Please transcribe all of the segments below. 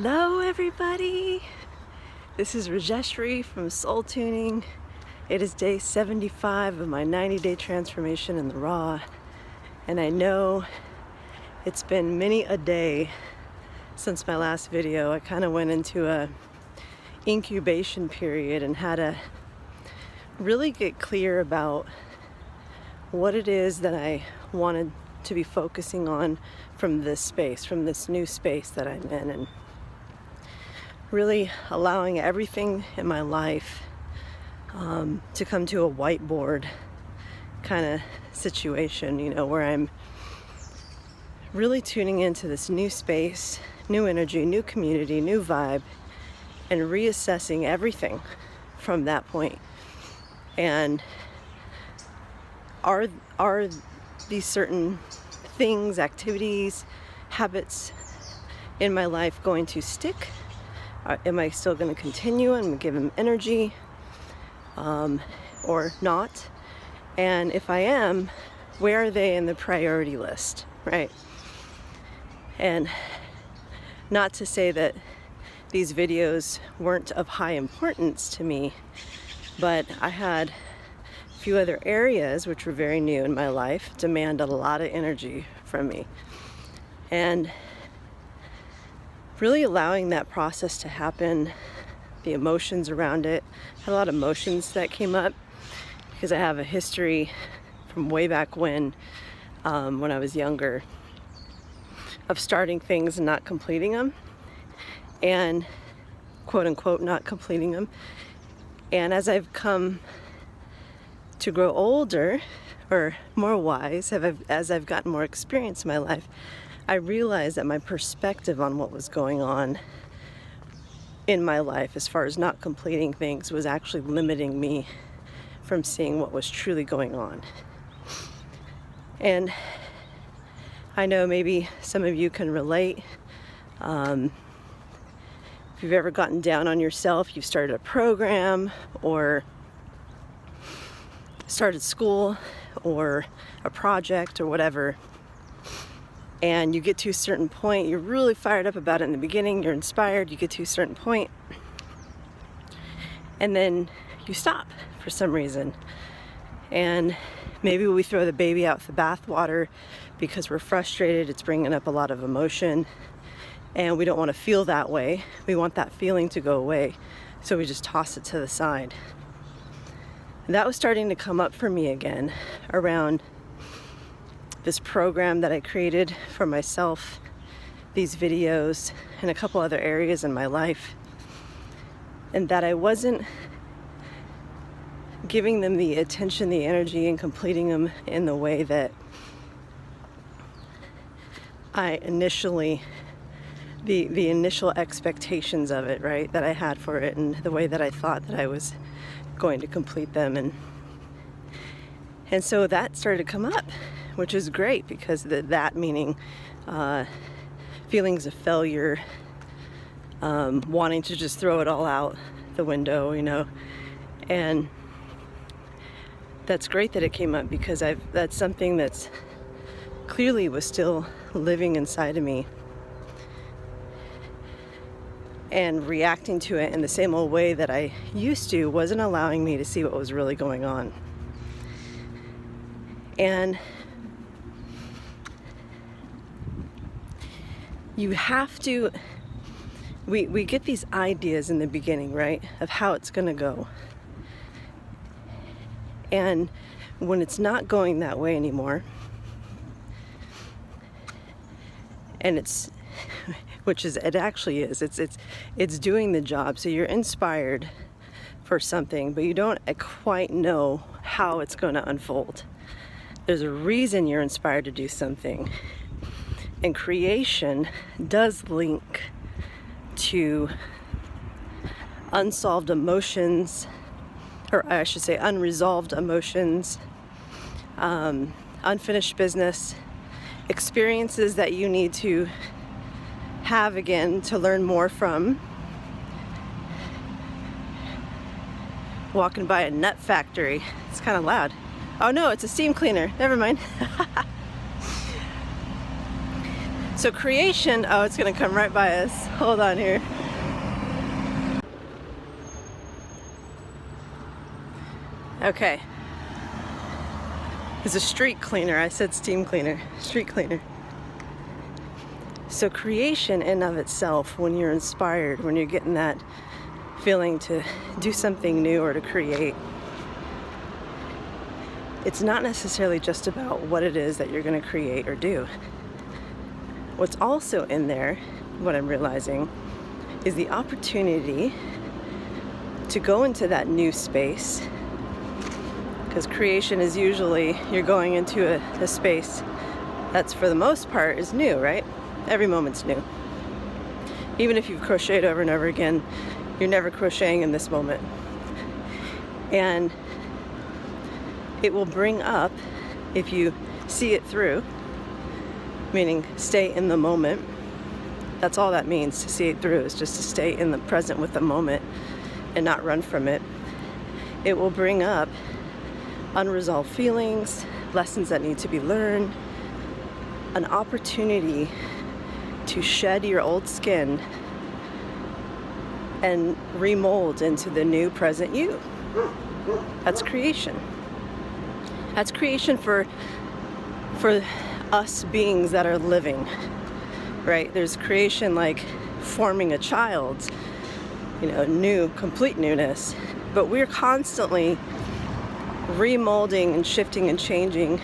Hello everybody! This is Rajeshri from Soul Tuning. It is day 75 of my 90-day transformation in the raw, and I know it's been many a day since my last video. I kind of went into a incubation period and had to really get clear about what it is that I wanted to be focusing on from this space, from this new space that I'm in, and really allowing everything in my life to come to a whiteboard kind of situation, where I'm really tuning into this new space, new energy, new community, new vibe, and reassessing everything from that point. And are these certain things, activities, habits in my life going to stick? Am I still going to continue and give them energy or not? And if I am, where are they in the priority list, right? And not to say that these videos weren't of high importance to me, but I had a few other areas which were very new in my life, demand a lot of energy from me. And really allowing that process to happen, the emotions around it. I had a lot of emotions that came up because I have a history from way back when I was younger, of starting things and not completing them, and quote unquote not completing them. And as I've come to grow older or more wise, as I've gotten more experience in my life, I realized that my perspective on what was going on in my life as far as not completing things was actually limiting me from seeing what was truly going on. And I know maybe some of you can relate. If you've ever gotten down on yourself, you've started a program or started school or a project or whatever, and you get to a certain point, you're really fired up about it in the beginning, you're inspired, you get to a certain point, and then you stop for some reason. And maybe we throw the baby out with the bathwater because we're frustrated, it's bringing up a lot of emotion, and we don't want to feel that way. We want that feeling to go away, so we just toss it to the side. And that was starting to come up for me again around this program that I created for myself, these videos, and a couple other areas in my life, and that I wasn't giving them the attention, the energy, and completing them in the way that I initially, the initial expectations of it, right, that I had for it, and the way that I thought that I was going to complete them. And so that started to come up, which is great, because that meaning feelings of failure, wanting to just throw it all out the window, and that's great that it came up, because that's something that's clearly was still living inside of me, and reacting to it in the same old way that I used to wasn't allowing me to see what was really going on. And you have to, we get these ideas in the beginning, right, of how it's going to go. And when it's not going that way anymore, and it actually is, it's doing the job. So you're inspired for something, but you don't quite know how it's going to unfold. There's a reason you're inspired to do something. And creation does link to unsolved emotions, or I should say unresolved emotions, unfinished business, experiences that you need to have again to learn more from. Walking by a nut factory. It's kind of loud. Oh no, it's a steam cleaner. Never mind. So creation, oh, it's gonna come right by us. Hold on here. Okay. It's a street cleaner. I said steam cleaner. Street cleaner. So creation in of itself, when you're inspired, when you're getting that feeling to do something new or to create, it's not necessarily just about what it is that you're going to create or do. What's also in there, what I'm realizing, is the opportunity to go into that new space. Because creation is usually, you're going into a space that's, for the most part, is new, right? Every moment's new. Even if you've crocheted over and over again, you're never crocheting in this moment. And it will bring up, if you see it through, meaning stay in the moment. That's all that means, to see it through, is just to stay in the present with the moment and not run from it. It will bring up unresolved feelings, lessons that need to be learned, an opportunity to shed your old skin and remold into the new present you. That's creation. That's creation for us beings that are living, right? There's creation like forming a child, new, complete newness. But we're constantly remolding and shifting and changing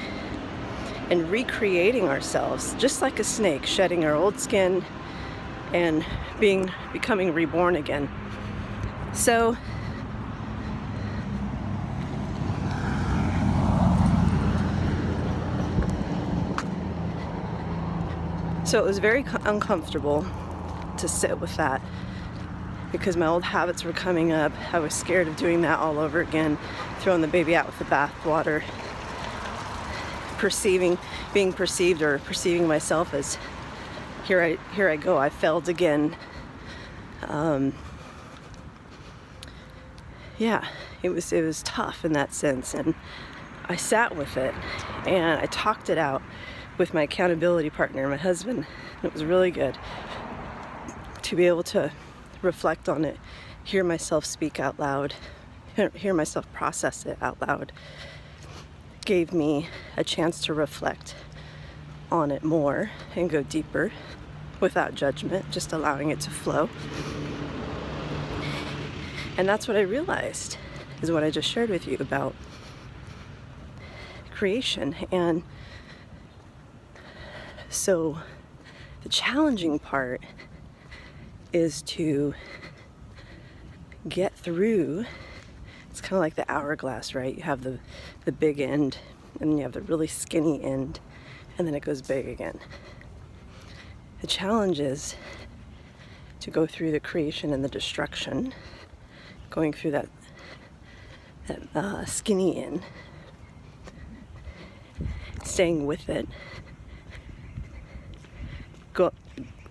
and recreating ourselves, just like a snake, shedding our old skin and becoming reborn again. So it was very uncomfortable to sit with that, because my old habits were coming up. I was scared of doing that all over again, throwing the baby out with the bathwater, being perceived or perceiving myself as here I go, I failed again. It was tough in that sense, and I sat with it and I talked it out with my accountability partner, my husband. It was really good to be able to reflect on it, hear myself speak out loud, hear myself process it out loud. Gave me a chance to reflect on it more and go deeper without judgment, just allowing it to flow. And that's what I realized, is what I just shared with you about creation. And so the challenging part is to get through. It's kind of like the hourglass, right? You have the big end, and then you have the really skinny end, and then it goes big again. The challenge is to go through the creation and the destruction, going through that skinny end, staying with it,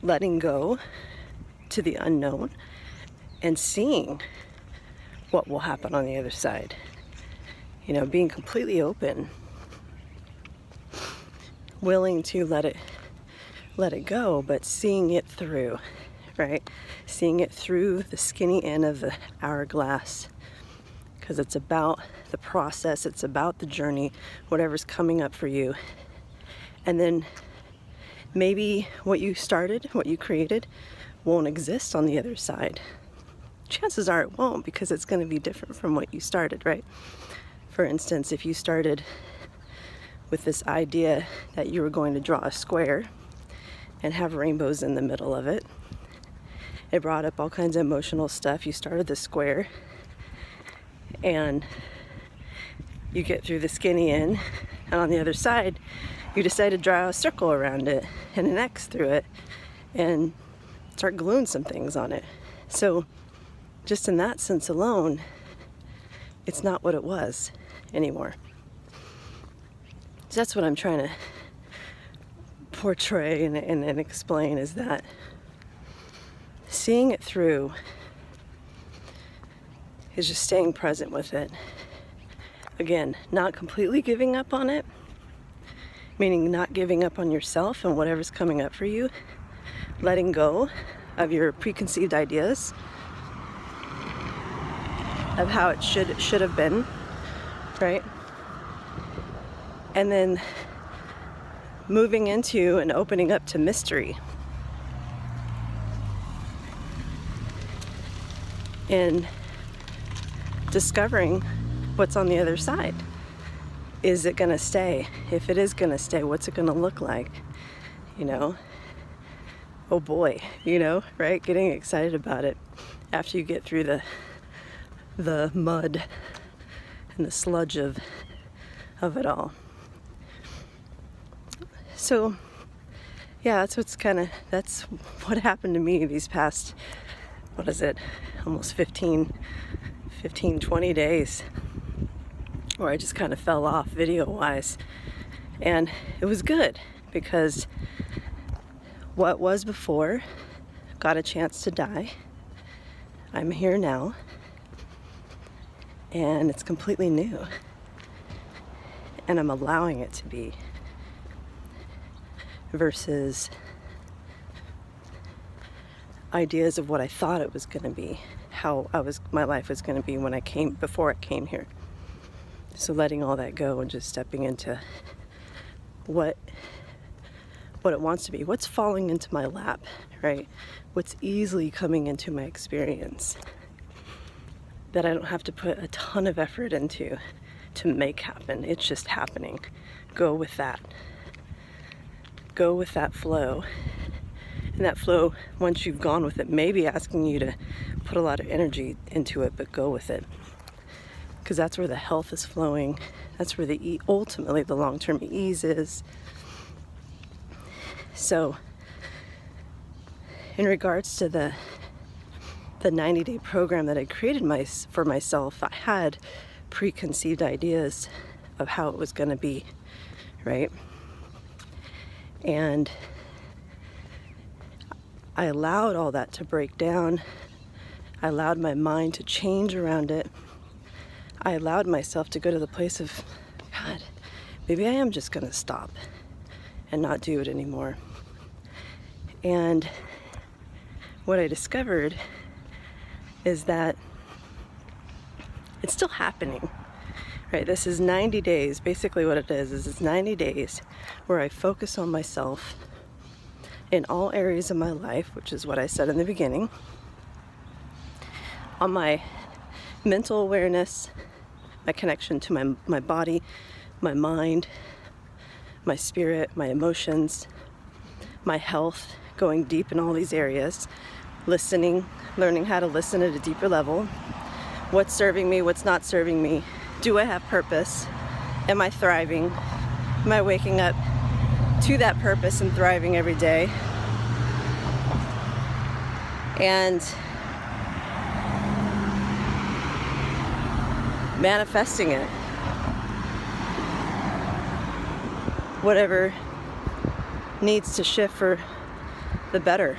letting go to the unknown, and seeing what will happen on the other side. Being completely open, willing to let it go, but seeing it through, right? Seeing it through the skinny end of the hourglass, because it's about the process, it's about the journey, whatever's coming up for you. And then maybe what you started, what you created, won't exist on the other side. Chances are it won't, because it's going to be different from what you started, right? For instance, if you started with this idea that you were going to draw a square and have rainbows in the middle of it, it brought up all kinds of emotional stuff. You started the square and you get through the skinny end, and on the other side you decide to draw a circle around it and an X through it and start gluing some things on it. So just in that sense alone, it's not what it was anymore. So that's what I'm trying to portray and explain, is that seeing it through is just staying present with it. Again, not completely giving up on it, meaning not giving up on yourself and whatever's coming up for you, letting go of your preconceived ideas of how it should have been, right? And then moving into and opening up to mystery and discovering what's on the other side. Is it gonna stay? If it is gonna stay, what's it gonna look like? You know? Oh boy, you know, right? Getting excited about it after you get through the mud and the sludge of it all. So yeah, that's what happened to me these past, what is it, almost 15, 20 days, where I just kind of fell off video-wise. And it was good, because what was before got a chance to die. I'm here now, and it's completely new. And I'm allowing it to be, versus ideas of what I thought it was going to be, how my life was going to be before I came here. So letting all that go and just stepping into what it wants to be, what's falling into my lap, right? What's easily coming into my experience that I don't have to put a ton of effort into to make happen. It's just happening. Go with that. Go with that flow. And that flow, once you've gone with it, may be asking you to put a lot of energy into it, but go with it. Because that's where the health is flowing. That's where ultimately the long-term ease is. So, in regards to the 90-day program that I created for myself, I had preconceived ideas of how it was going to be, right? And I allowed all that to break down. I allowed my mind to change around it. I allowed myself to go to the place of, God, maybe I am just going to stop and not do it anymore. And what I discovered is that it's still happening, right? This is 90 days. Basically what it is it's 90 days where I focus on myself in all areas of my life, which is what I said in the beginning, on my mental awareness, my connection to my body, my mind, my spirit, my emotions, my health, going deep in all these areas, listening, learning how to listen at a deeper level, what's serving me, what's not serving me, do I have purpose, am I thriving, am I waking up to that purpose and thriving every day, and manifesting it. Whatever needs to shift for the better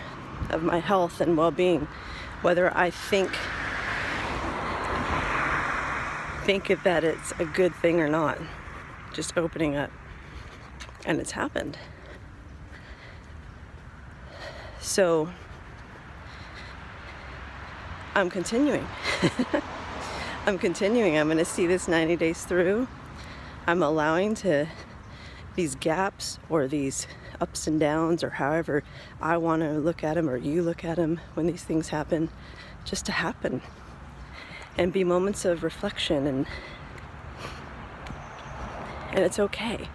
of my health and well-being, whether I think that it's a good thing or not, just opening up. And it's happened. So I'm continuing. I'm continuing. I'm going to see this 90 days through. I'm allowing these gaps or these ups and downs, or however I want to look at them or you look at them when these things happen, just to happen and be moments of reflection, and it's okay.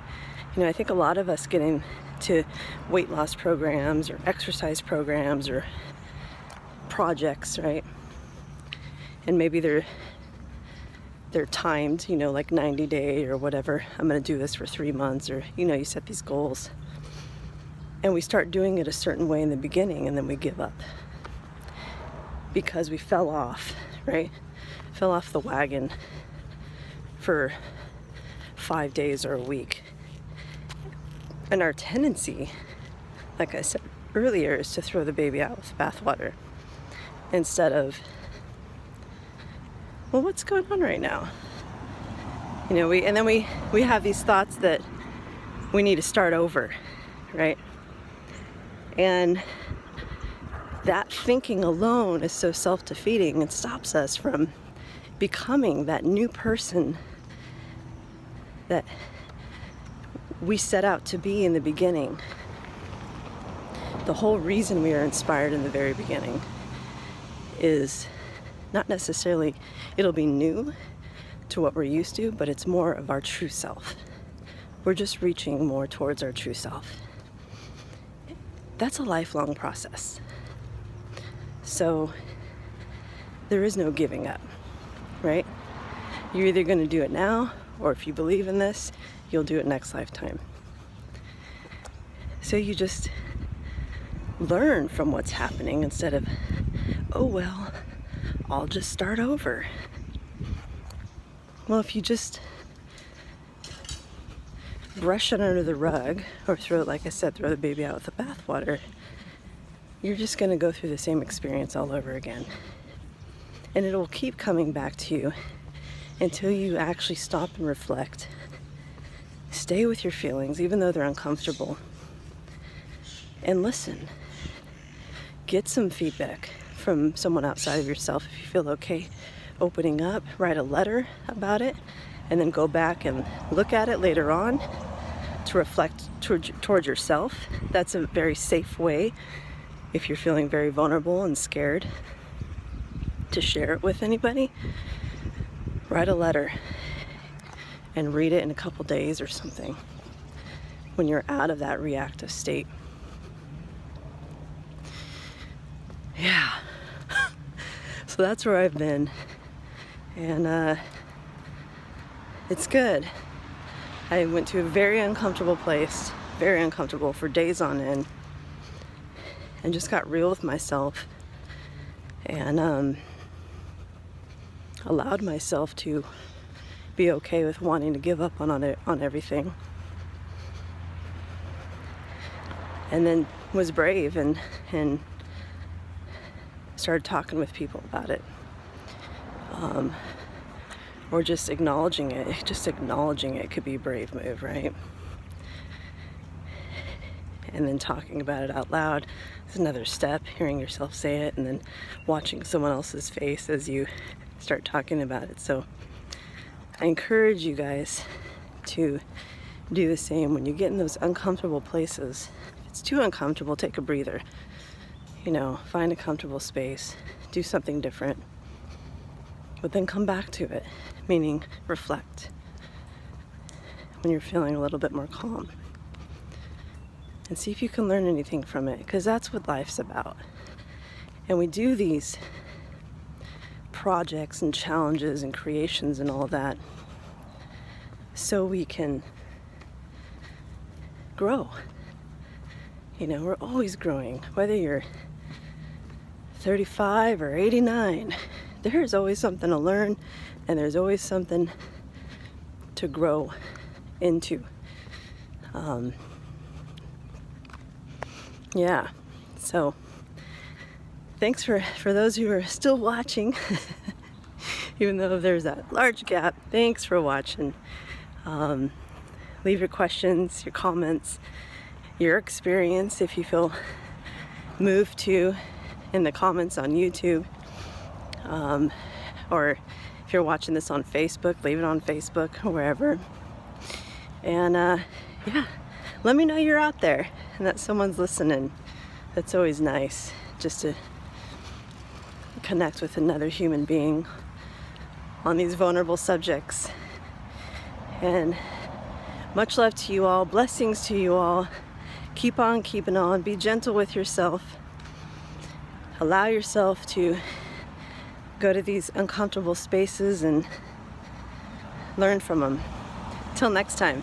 You know, I think a lot of us get into weight loss programs or exercise programs or projects, right? And maybe they're timed, you know, like 90 day or whatever. I'm going to do this for 3 months, or, you know, you set these goals. And we start doing it a certain way in the beginning, and then we give up because we fell off, right? Fell off the wagon for 5 days or a week. And our tendency, like I said earlier, is to throw the baby out with the bathwater instead of, well, what's going on right now? You know, we have these thoughts that we need to start over, right? And that thinking alone is so self-defeating and stops us from becoming that new person that we set out to be in the beginning. The whole reason we are inspired in the very beginning is not necessarily it'll be new to what we're used to, but it's more of our true self. We're just reaching more towards our true self. That's a lifelong process. So there is no giving up, right? You're either going to do it now, or if you believe in this, you'll do it next lifetime. So you just learn from what's happening instead of, oh well, I'll just start over. Well, if you just brush it under the rug, or throw, like I said, throw the baby out with the bathwater, you're just going to go through the same experience all over again. And it will keep coming back to you until you actually stop and reflect. Stay with your feelings, even though they're uncomfortable, and listen. Get some feedback from someone outside of yourself if you feel okay opening up. Write a letter about it, and then go back and look at it later on to reflect towards yourself. That's a very safe way, if you're feeling very vulnerable and scared, to share it with anybody. Write a letter and read it in a couple days or something when you're out of that reactive state. Yeah. So that's where I've been, and it's good. I went to a very uncomfortable place, very uncomfortable for days on end, and just got real with myself, and allowed myself to be okay with wanting to give up on everything, and then was brave and started talking with people about it, or just acknowledging it. Just acknowledging it could be a brave move, right? And then talking about it out loud is another step. Hearing yourself say it, and then watching someone else's face as you start talking about it. So I encourage you guys to do the same when you get in those uncomfortable places. If it's too uncomfortable, take a breather. You know, find a comfortable space, do something different, but then come back to it, meaning reflect when you're feeling a little bit more calm, and see if you can learn anything from it, because that's what life's about. And we do these projects and challenges and creations and all that so we can grow. You know, we're always growing, whether you're 35 or 89, there's always something to learn, and there's always something to grow into. Yeah, so thanks for those who are still watching, even though there's that large gap. Thanks for watching. Leave your questions, your comments, your experience, if you feel moved to, in the comments on YouTube, or if you're watching this on Facebook, leave it on Facebook or wherever. And yeah, let me know you're out there and that someone's listening. That's always nice, just to connect with another human being on these vulnerable subjects. And much love to you all, blessings to you all. Keep on keeping on, be gentle with yourself. Allow yourself to go to these uncomfortable spaces and learn from them. Till next time.